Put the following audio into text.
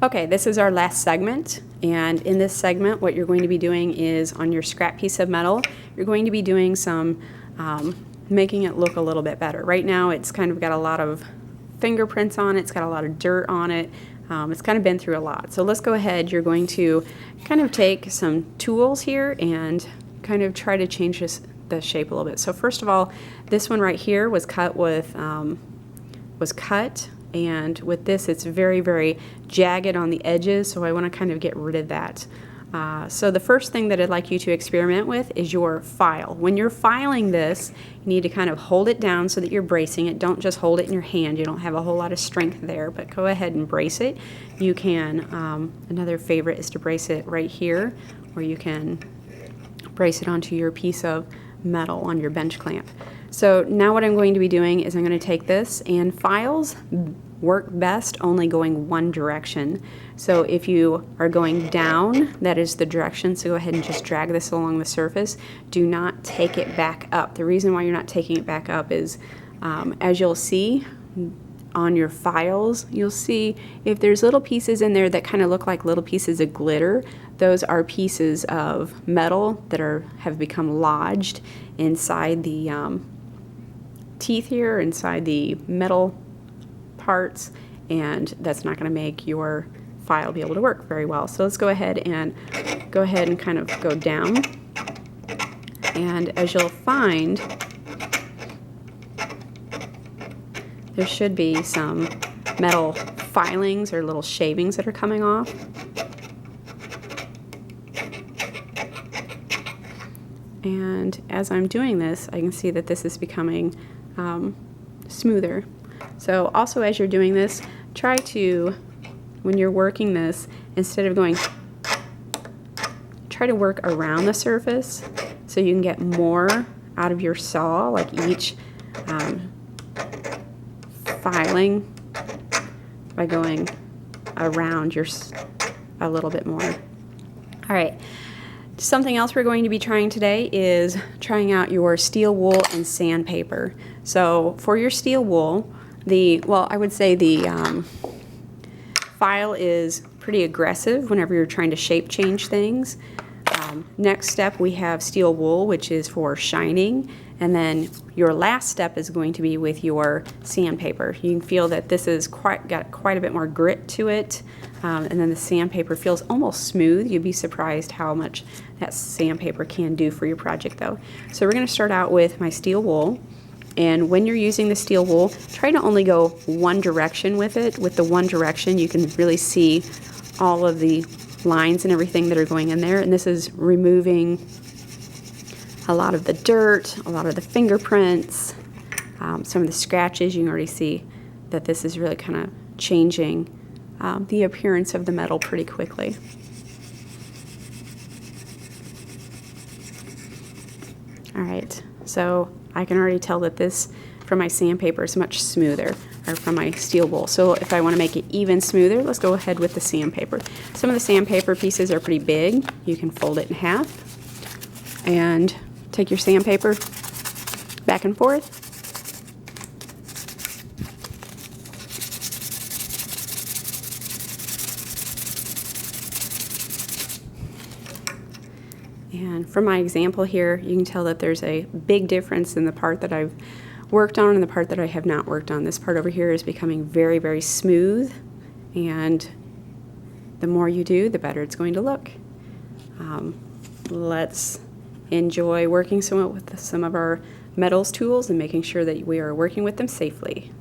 Okay, this is our last segment, and in this segment what you're going to be doing is on your scrap piece of metal, you're going to be doing some making it look a little bit better. Right now it's kind of got a lot of fingerprints on it, it's got a lot of dirt on it, it's kind of been through a lot. So let's go ahead, you're going to kind of take some tools here and kind of try to change the shape a little bit. So first of all, this one right here was cut with and with this it's very, very jagged on the edges, so I want to kind of get rid of that. So the first thing that I'd like you to experiment with is your file. When you're filing this, you need to kind of hold it down so that you're bracing it. Don't just hold it in your hand. You don't have a whole lot of strength there, but go ahead and brace it. You can, another favorite is to brace it right here, or you can brace it onto your piece of metal on your bench clamp. So now what I'm going to be doing is I'm going to take this, and files work best only going one direction. So if you are going down, that is the direction, so go ahead and just drag this along the surface. Do not take it back up. The reason why you're not taking it back up is, as you'll see on your files, you'll see if there's little pieces in there that kind of look like little pieces of glitter, those are pieces of metal that have become lodged inside the teeth here, inside the metal parts, and that's not going to make your file be able to work very well. So let's go ahead and kind of go down, and as you'll find, there should be some metal filings or little shavings that are coming off. And as I'm doing this, I can see that this is becoming smoother. So also as you're doing this, try to, when you're working this, instead of going, try to work around the surface so you can get more out of your saw, like each filing, by going around a little bit more. All right. Something else we're going to be trying today is trying out your steel wool and sandpaper. So for your steel wool, I would say the file is pretty aggressive whenever you're trying to shape change things. Next step, we have steel wool, which is for shining, and then your last step is going to be with your sandpaper. You can feel that this has got quite a bit more grit to it, and then the sandpaper feels almost smooth. You'd be surprised how much that sandpaper can do for your project though. So we're going to start out with my steel wool, and when you're using the steel wool, try to only go one direction with it. With the one direction, you can really see all of the lines and everything that are going in there, and this is removing a lot of the dirt, a lot of the fingerprints, some of the scratches. You can already see that this is really kind of changing the appearance of the metal pretty quickly. All right, so I can already tell that this from my sandpaper is much smoother, or from my steel wool. So if I want to make it even smoother, let's go ahead with the sandpaper. Some of the sandpaper pieces are pretty big. You can fold it in half and take your sandpaper back and forth. And from my example here, you can tell that there's a big difference in the part that I've worked on and the part that I have not worked on. This part over here is becoming very, very smooth, and the more you do, the better it's going to look. Let's enjoy working with some of our metals tools and making sure that we are working with them safely.